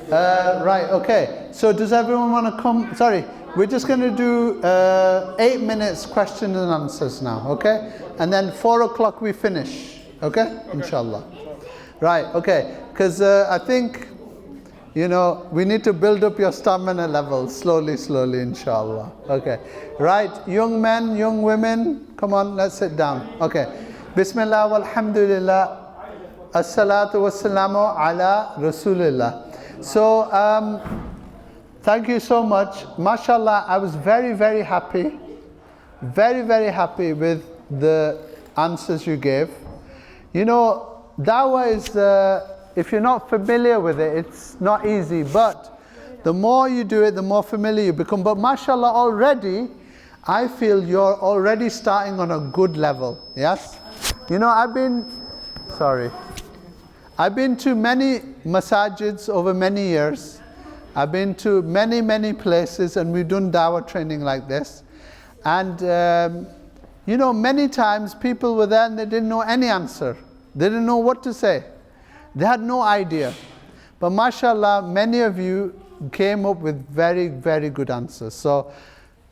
Right, okay. So does everyone want to come? Sorry, we're just going to do 8 minutes question and answers now, okay? And then 4 o'clock we finish, okay? Inshallah. Right, okay. Because I think, we need to build up your stamina level slowly, inshallah. Okay. Right, young men, young women, come on, let's sit down. Okay. Bismillah walhamdulillah. As-salatu wassalamu ala Rasulillah. So, thank you so much. MashaAllah, I was very, very happy. Very, very happy with the answers you gave. Dawah is, if you're not familiar with it, it's not easy. But the more you do it, the more familiar you become. But MashaAllah, already, I feel you're already starting on a good level. Yes? I've been to many masajids over many years. I've been to many, many places, and we've done dawah training like this. And, many times people were there and they didn't know any answer. They didn't know what to say. They had no idea. But mashallah, many of you came up with very, very good answers. So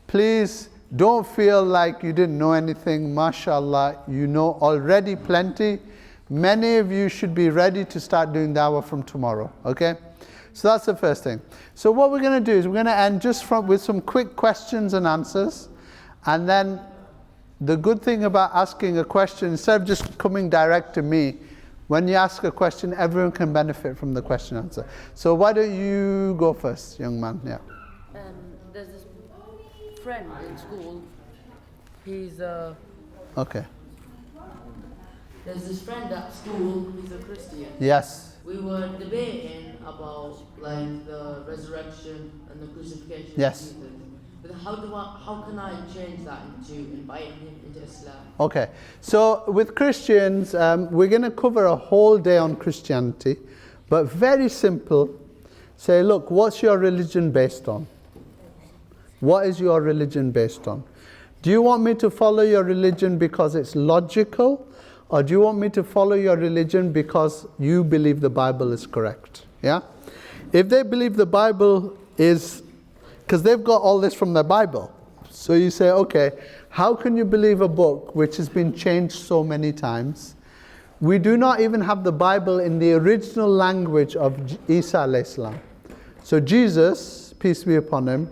please don't feel like you didn't know anything. Mashallah, you know already plenty. Many of you should be ready to start doing dawah from tomorrow, okay? So that's the first thing. So what we're going to do is we're going to end just with some quick questions and answers. And then the good thing about asking a question, instead of just coming direct to me, when you ask a question, everyone can benefit from the question and answer. So why don't you go first, young man? Yeah. There's this friend in school. He's Okay. There's this friend at school, he's a Christian. Yes. We were debating about the resurrection and the crucifixion Yes. of Jesus. But how can I change that into inviting him into Islam? Okay. So with Christians, we're going to cover a whole day on Christianity, but very simple. Say, look, what's your religion based on? What is your religion based on? Do you want me to follow your religion because it's logical? Or do you want me to follow your religion because you believe the Bible is correct? Yeah? If they believe the Bible is, because they've got all this from the Bible. So you say, okay, how can you believe a book which has been changed so many times? We do not even have the Bible in the original language of Isa alayhi salam. So Jesus, peace be upon him,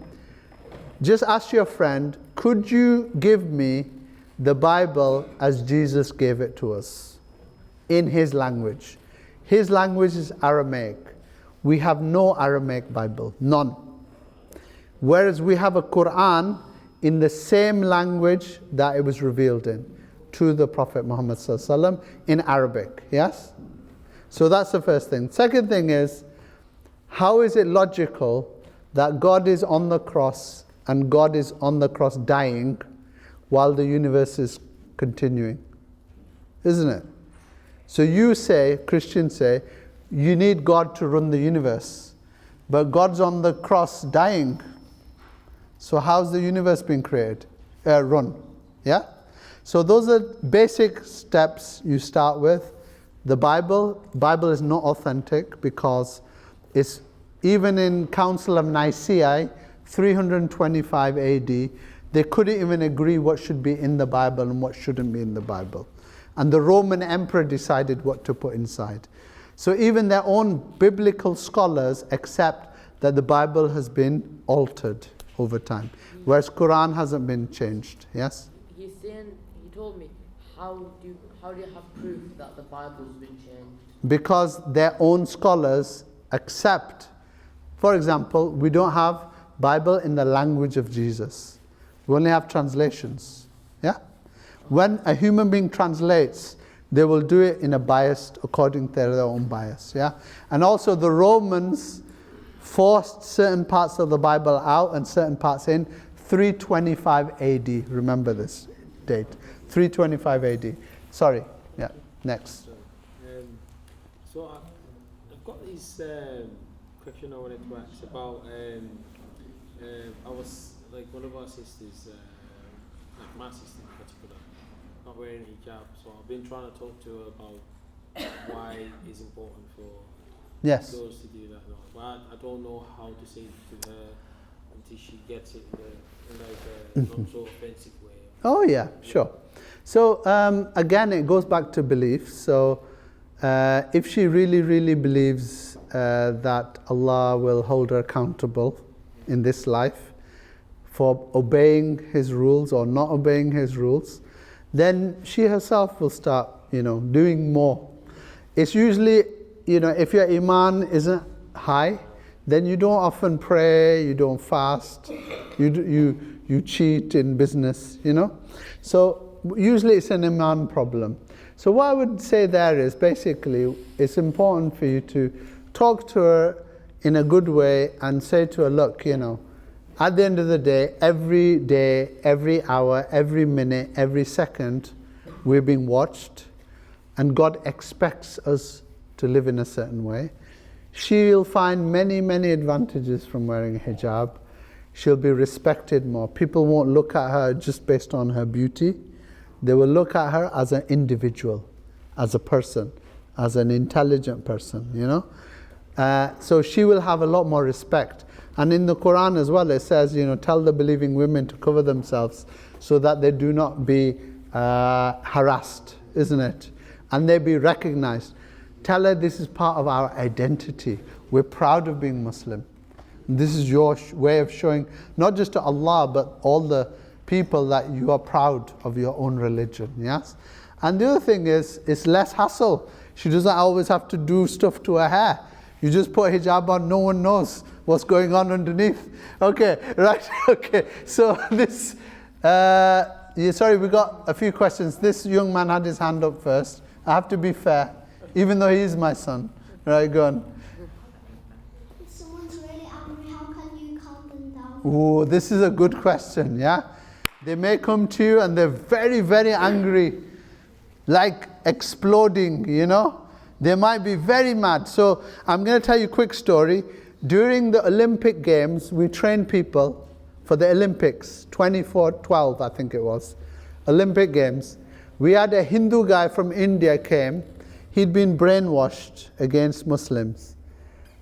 just ask your friend, could you give me the Bible as Jesus gave it to us in his language? His language is Aramaic. We have no Aramaic Bible, none. Whereas we have a Quran in the same language that it was revealed in to the Prophet Muhammad ﷺ in Arabic, yes? So that's the first thing. Second thing is, how is it logical that God is on the cross and God is on the cross dying while the universe is continuing? Isn't it? So you say, Christians say, you need God to run the universe. But God's on the cross dying. So how's the universe being created? Run. Yeah? So those are basic steps you start with. The Bible is not authentic because it's even in Council of Nicaea, 325 AD, they couldn't even agree what should be in the Bible and what shouldn't be in the Bible. And the Roman emperor decided what to put inside. So even their own biblical scholars accept that the Bible has been altered over time, whereas Quran hasn't been changed. Yes? He told me, how do you have proof that the Bible's been changed? Because their own scholars accept. For example, we don't have Bible in the language of Jesus. We only have translations. Yeah? When a human being translates, they will do it in a bias according to their own bias. Yeah? And also the Romans forced certain parts of the Bible out and certain parts in 325 AD. Remember this date. 325 AD. Sorry. Yeah. Next. So I've got this question I wanted to ask about. I was one of our sisters, my sister in particular, not wearing a hijab. So I've been trying to talk to her about why it's important for Yes. chose to do that now. But I don't know how to say it to her until she gets it in like a not so offensive way. Oh yeah, sure. So again, it goes back to belief. So if she really, really believes that Allah will hold her accountable in this life for obeying His rules or not obeying His rules, then she herself will start, doing more. It's usually, if your iman isn't high, then you don't often pray, you don't fast, you cheat in business, So usually it's an iman problem. So what I would say there is basically it's important for you to talk to her in a good way and say to her, look, at the end of the day, every hour, every minute, every second, we're being watched, and God expects us to live in a certain way. She'll find many, many advantages from wearing a hijab. She'll be respected more. People won't look at her just based on her beauty. They will look at her as an individual, as a person, as an intelligent person, So she will have a lot more respect. And in the Quran as well, it says, tell the believing women to cover themselves so that they do not be harassed, isn't it? And they be recognized. Tell her this is part of our identity. We're proud of being Muslim. This is your way of showing, not just to Allah, but all the people, that you are proud of your own religion, yes? And the other thing is, it's less hassle. She doesn't always have to do stuff to her hair. You just put hijab on, no one knows what's going on underneath. Okay, right, okay. So this, sorry, we got a few questions. This young man had his hand up first. I have to be fair, even though he is my son. Right, go on. If someone's really angry, how can you calm them down? Oh, this is a good question, yeah? They may come to you and they're very, very angry, like exploding, They might be very mad. So I'm going to tell you a quick story. During the Olympic Games, we trained people for the Olympics, 24-12, I think it was, Olympic Games. We had a Hindu guy from India came. He'd been brainwashed against Muslims.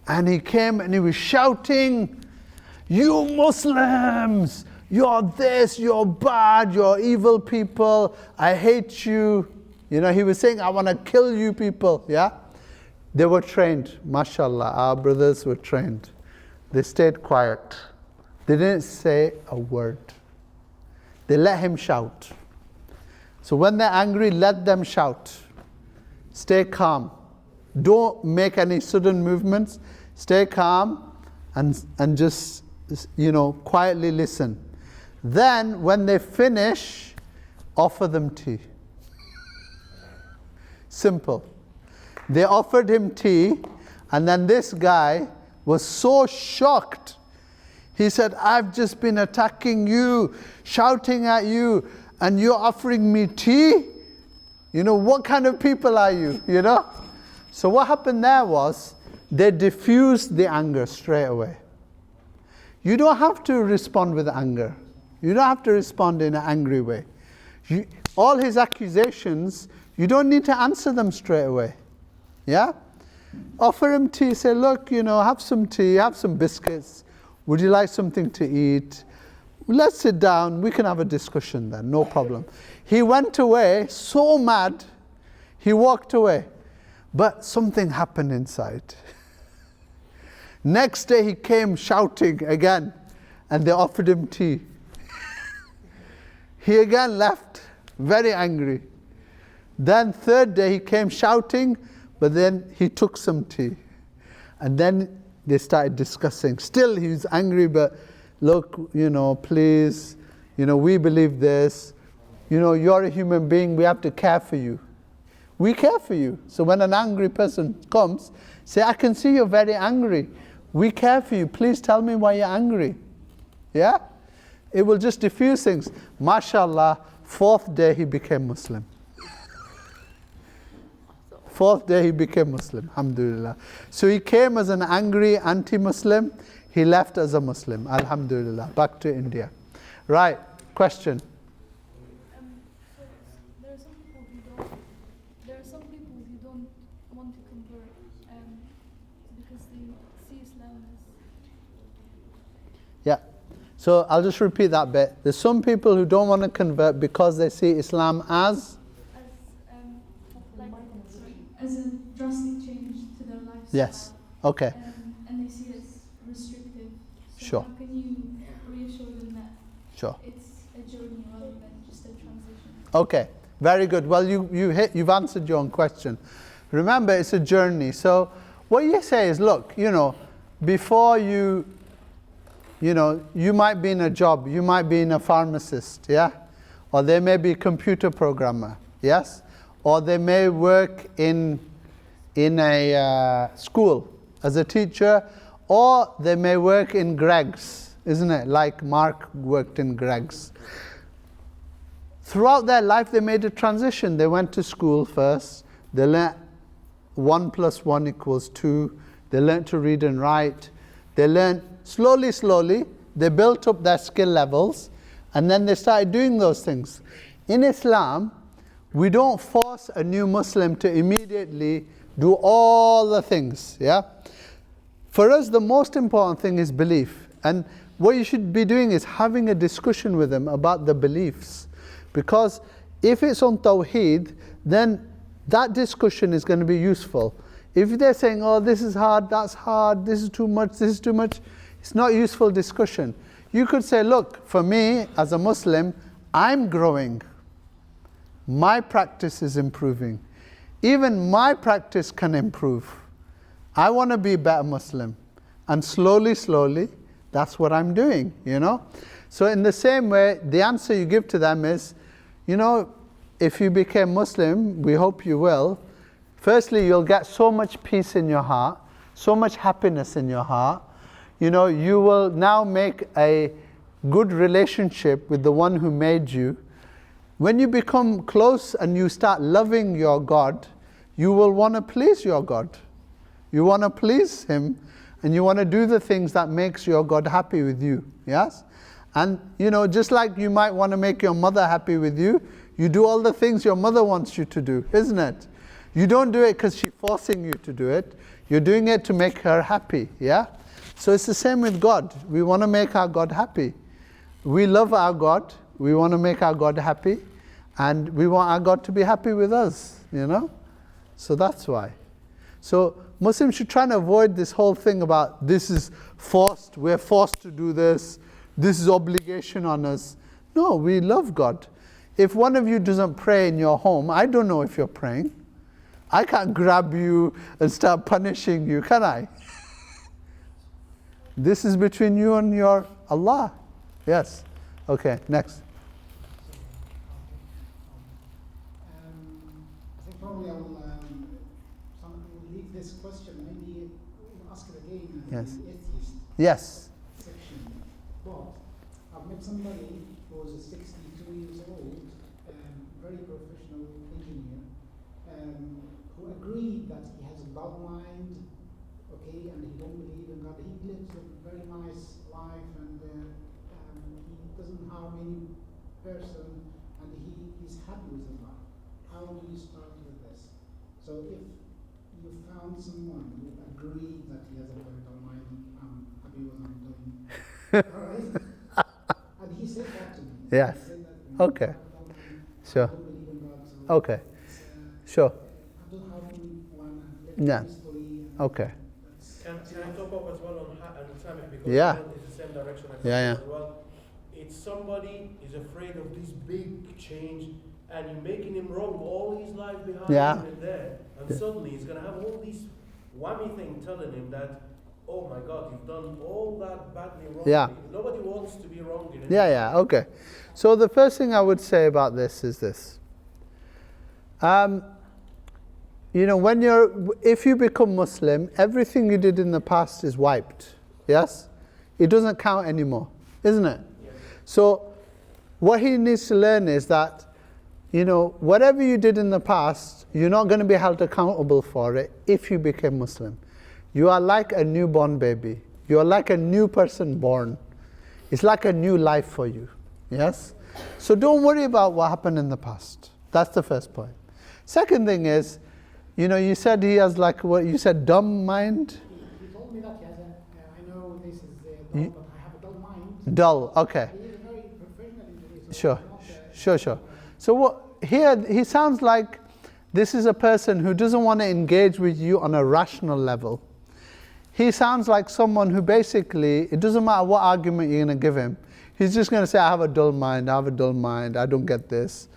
And he came and he was shouting, "You Muslims! You're this, you're bad, you're evil people, I hate you." He was saying, "I want to kill you people," yeah? They were trained, mashallah, our brothers were trained. They stayed quiet. They didn't say a word. They let him shout. So when they're angry, let them shout. Stay calm. Don't make any sudden movements. Stay calm and just, quietly listen. Then, when they finish, offer them tea. Simple. They offered him tea, and then this guy was so shocked. He said, "I've just been attacking you, shouting at you, and you're offering me tea? What kind of people are you?" So what happened there was, they diffused the anger straight away. You don't have to respond with anger. You don't have to respond in an angry way. All his accusations, you don't need to answer them straight away. Yeah? Offer him tea. Say, "Look, have some tea, have some biscuits. Would you like something to eat? Let's sit down. We can have a discussion then. No problem." He went away so mad. He walked away. But something happened inside. Next day he came shouting again, and they offered him tea. He again left, very angry. Then third day he came shouting, but then he took some tea. And then they started discussing. Still he was angry, but "Look, please, we believe this. You're a human being, we have to care for you. We care for you." So when an angry person comes, say, "I can see you're very angry. We care for you. Please tell me why you're angry." Yeah? It will just diffuse things. MashaAllah, fourth day he became Muslim. Fourth day he became Muslim, alhamdulillah. So he came as an angry anti-Muslim, he left as a Muslim, alhamdulillah, back to India. Right, question. There are some people who don't want to convert Yeah. So I'll just repeat that bit. There's some people who don't want to convert because they see Islam as as a drastic change to their lifestyle. yes. Okay. And they see it as restrictive. So Sure. how can you reassure them that Sure. it's a journey rather than just a transition? Okay. Very good. Well, you've answered your own question. Remember, it's a journey. So what you say is, look, before you might be in a job, you might be in a pharmacist, yeah? Or they may be a computer programmer, yes? Or they may work in a school as a teacher, or they may work in Greg's, isn't it? Like Mark worked in Greg's. Throughout their life, they made a transition. They went to school first. They learned 1 + 1 = 2. They learned to read and write. They learned slowly, they built up their skill levels, and then they started doing those things. In Islam, we don't force a new Muslim to immediately do all the things, yeah? For us, the most important thing is belief. And what you should be doing is having a discussion with them about the beliefs. Because if it's on Tawheed, then that discussion is going to be useful. If they're saying, oh, this is hard, that's hard, this is too much, it's not useful discussion. You could say, look, for me, as a Muslim, I'm growing. My practice is improving. Even my practice can improve. I want to be a better Muslim. And slowly, that's what I'm doing, So in the same way, the answer you give to them is, if you became Muslim, we hope you will, firstly, you'll get so much peace in your heart, so much happiness in your heart. You will now make a good relationship with the one who made you. When you become close and you start loving your God, you will want to please your God. You want to please Him, and you want to do the things that makes your God happy with you. Yes? And, just like you might want to make your mother happy with you, you do all the things your mother wants you to do, isn't it? You don't do it because she's forcing you to do it. You're doing it to make her happy, yeah? So it's the same with God. We want to make our God happy. We love our God. We want to make our God happy. And we want our God to be happy with us, So that's why. So Muslims should try and avoid this whole thing about this is forced, we're forced to do this is obligation on us. No, we love God. If one of you doesn't pray in your home, I don't know if you're praying. I can't grab you and start punishing you, can I? This is between you and your Allah. Yes. Okay, next. I think probably I will leave this question, maybe we'll ask it again in Yes. the atheist Yes. section. But I've met somebody who was 62 years old, very professional engineer, who agreed that he has a bad mind, okay, and he don't believe in God. He lives a very nice life, and he doesn't harm any person, and he's happy with his life. How do you start with this? So if you found someone who agreed that he has a very bad mind, I'm happy with what I'm doing. All right? And he said that to me. Yes. He said that to me. Okay. Sure. I don't believe in God, so Okay. it's, Sure. I don't have one Yeah. history. Okay. Can I top up as well on Islamic, because Yeah. it's the same direction Yeah. as well. It's somebody is afraid of this big change, and you're making him wrong all his life behind Yeah. him and there, and suddenly he's gonna have all these whammy thing telling him that, oh my God, you've done all that badly wrong. Yeah. Nobody wants to be wrong in it. Yeah, okay. So the first thing I would say about this is this. If you become Muslim, everything you did in the past is wiped. Yes? It doesn't count anymore, isn't it? Yes. So what he needs to learn is that, whatever you did in the past, you're not going to be held accountable for it if you became Muslim. You are like a newborn baby. You are like a new person born. It's like a new life for you. Yes? So don't worry about what happened in the past. That's the first point. Second thing is, you said he has like what you said, dumb mind. He told me that he has I know dull, but I have a dull mind. Dull, okay. He is a very professional engineer. So Sure, it's not, sure. So what here he sounds like this is a person who doesn't want to engage with you on a rational level. He sounds like someone who basically, it doesn't matter what argument you're going to give him, he's just going to say, I have a dull mind, I don't get this,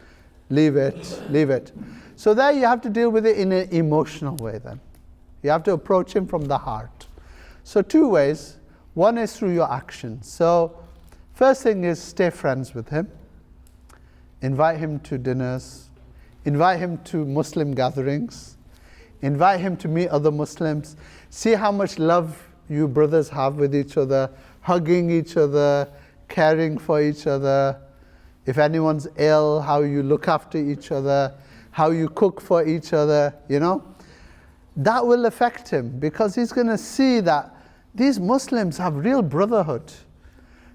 leave it. So there you have to deal with it in an emotional way then. You have to approach him from the heart. So two ways. One is through your actions. So first thing is stay friends with him. Invite him to dinners. Invite him to Muslim gatherings. Invite him to meet other Muslims. See how much love you brothers have with each other, hugging each other, caring for each other. If anyone's ill, how you look after each other, how you cook for each other, you know. That will affect him because he's going to see that these Muslims have real brotherhood.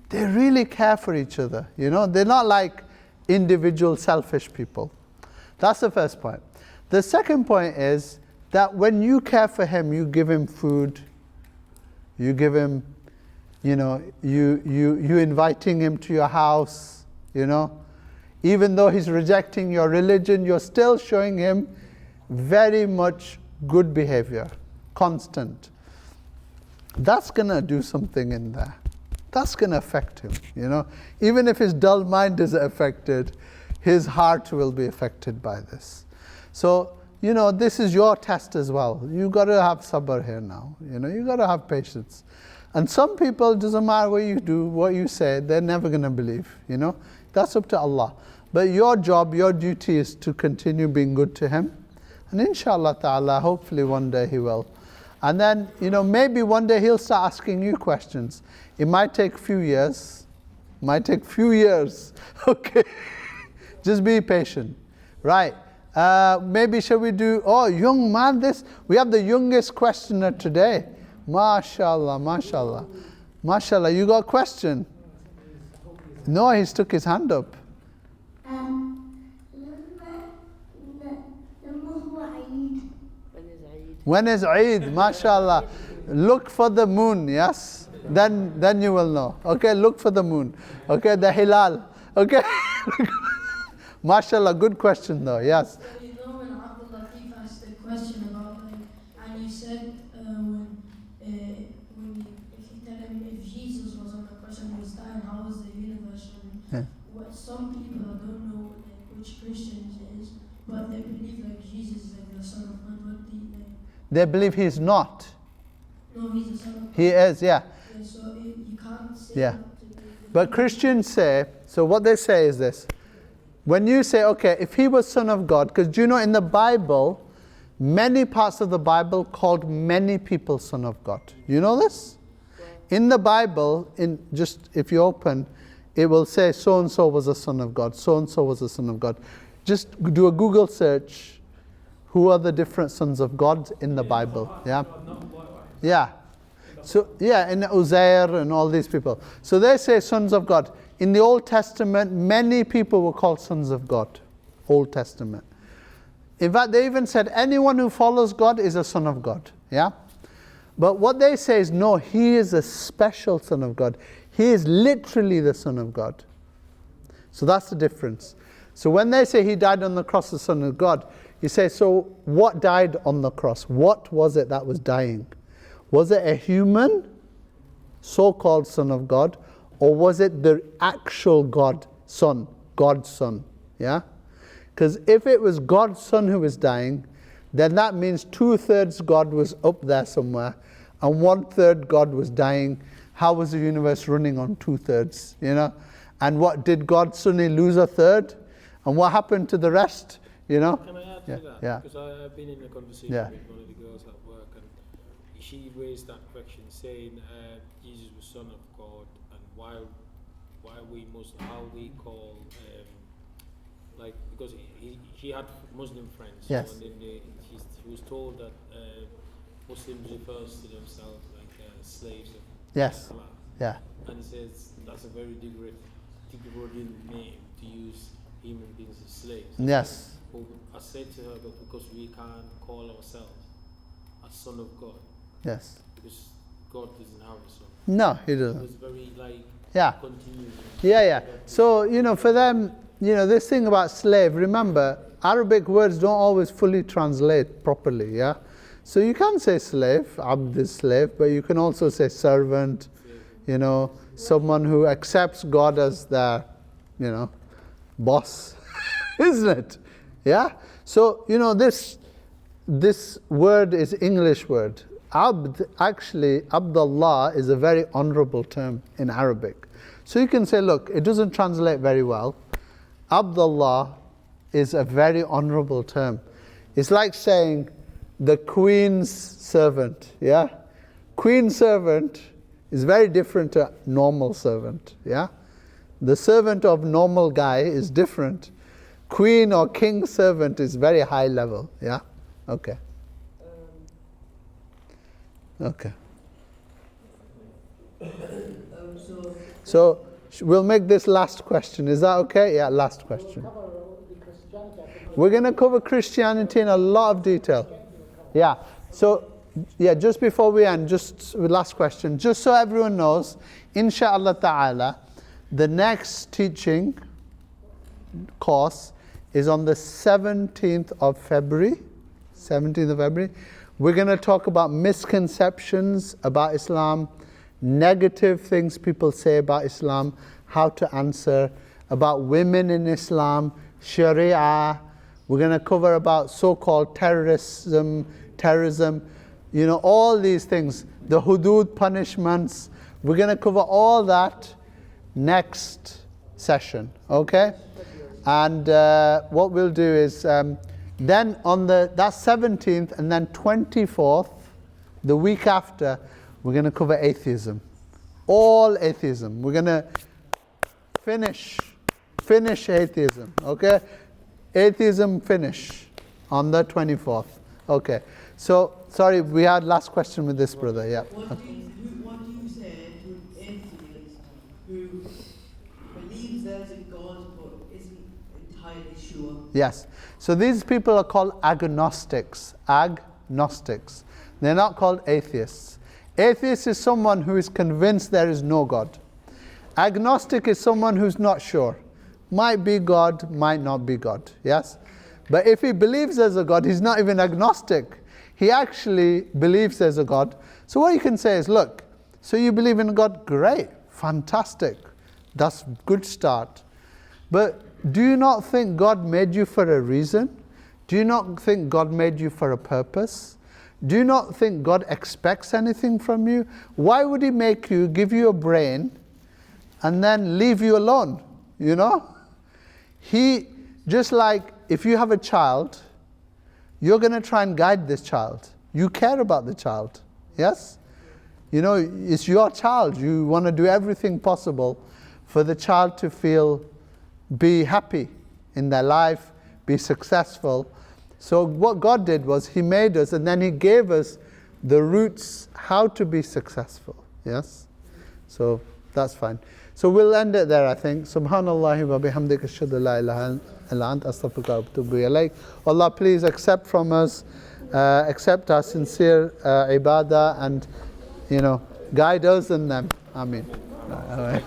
They really care for each other, you know. They're not like individual selfish people. That's the first point. The second point is that when you care for him, you give him food, you give him, you know, you inviting him to your house, you know. Even though he's rejecting your religion, you're still showing him very much good behavior, constant. That's going to do something in there. That's going to affect him, you know. Even if his dull mind is affected, his heart will be affected by this. So, you know, this is your test as well. You got to have sabr here now, you know. You got to have patience. And some people, doesn't matter what you do, what you say, they're never going to believe, you know. That's up to Allah. But your job, your duty is to continue being good to him. And inshallah ta'ala, hopefully one day he will. And then, you know, maybe one day he'll start asking you questions. It might take a few years. Okay. Just be patient. Right. Maybe shall we do, young man, we have the youngest questioner today. MashaAllah, MashaAllah. MashaAllah, you got a question? No, he stuck his hand up. When is Eid? MashaAllah. Look for the moon, yes? Then you will know. Okay, look for the moon. Okay, the hilal. Okay? MashaAllah, good question though, yes. So you know when Abdul Latif asked a question about and you said if you tell him if Jesus was on the cross and he was dying, how was the universe running? Yeah. What some people don't know which Christians it is, but they believe like Jesus is like the Son of God. What do you think? They believe he's not. No, he's the Son of God. He is, yeah. Yeah, so you can't say Yeah. that to the But Christians say, so what they say is this. When you say, okay, if he was Son of God, because do you know in the Bible, many parts of the Bible called many people Son of God. You know this? In the Bible, if you open, it will say so-and-so was a son of God, so-and-so was a son of God. Just do a Google search. Who are the different sons of God in the Bible? Yeah? Yeah. So, yeah, in Uzair and all these people. So they say sons of God. In the Old Testament, many people were called sons of God. Old Testament. In fact, they even said anyone who follows God is a son of God. Yeah? But what they say is, no, he is a special son of God. He is literally the Son of God. So that's the difference. So when they say he died on the cross, the Son of God, you say, so what died on the cross? What was it that was dying? Was it a human, so-called Son of God, or was it the actual God, Son, God's Son? Yeah? Because if it was God's Son who was dying, then that means 2/3 God was up there somewhere, and 1/3 God was dying. How was the universe running on 2/3? You know? And what did God's Son lose a third? And what happened to the rest? You know? Can I add Yeah, to that? yeah. Because I've been in a conversation Yeah. with one of the girls at work, and she raised that question, saying Jesus was Son of God, and why we Muslim, how we call because she had Muslim friends. Yes. So, and then she was told that Muslims refers to themselves like slaves of Yes. Allah. Yeah. And he says that's a very degrading name to use human beings as slaves. Yes. But I said to her, but because we can't call ourselves a son of God, Yes. because God doesn't have a son. No, he It doesn't. was very like Yeah. continuous. Yeah. So, for them, this thing about slave, remember, Arabic words don't always fully translate properly, yeah? So you can say slave, abd is slave, but you can also say servant, someone who accepts God as their, boss, isn't it? Yeah? So, this word is English word. Abd, actually, Abdullah is a very honorable term in Arabic. So you can say, look, it doesn't translate very well. Abdullah is a very honorable term. It's like saying the queen's servant, yeah? Queen servant is very different to normal servant, yeah? The servant of normal guy is different. Queen or king servant is very high level, yeah? Okay. Okay. So we'll make this last question. Is that okay? Yeah, last question. We're going to cover Christianity in a lot of detail. Yeah. So, just before we end, just last question. Just so everyone knows, inshallah ta'ala, the next teaching course is on the 17th of February. 17th of February. We're going to talk about misconceptions about Islam, negative things people say about Islam, how to answer, about women in Islam, Sharia. We're going to cover about so-called terrorism, all these things, the hudud punishments. We're going to cover all that next session, okay? And what we'll do is then on that's 17th and then 24th, the week after, we're going to cover atheism. All atheism. We're going to finish atheism, okay? Atheism finish on the 24th. Okay. So, sorry, we had last question with this brother, yeah. What do you say to an atheist who believes there's a God but isn't entirely sure? Yes. So these people are called agnostics. Agnostics. They're not called atheists. Atheist is someone who is convinced there is no God. Agnostic is someone who's not sure. Might be God, might not be God. Yes? But if he believes there's a God, he's not even agnostic. He actually believes there's a God. So what you can say is, look, so you believe in God? Great. Fantastic. That's a good start. But do you not think God made you for a reason? Do you not think God made you for a purpose? Do you not think God expects anything from you? Why would he make you, give you a brain, and then leave you alone? He, just like if you have a child, you're going to try and guide this child. You care about the child. Yes? It's your child. You want to do everything possible for the child to be happy in their life, be successful. So what God did was he made us and then he gave us the roots how to be successful. Yes? So that's fine. So we'll end it there, I think. Subhanallah wa bihamdika ashhadu an la ilaha illa anta astaghfiruka wa atubu ilayk. Allah, please accept from us, accept our sincere ibadah and, guide us in them. Ameen. All right.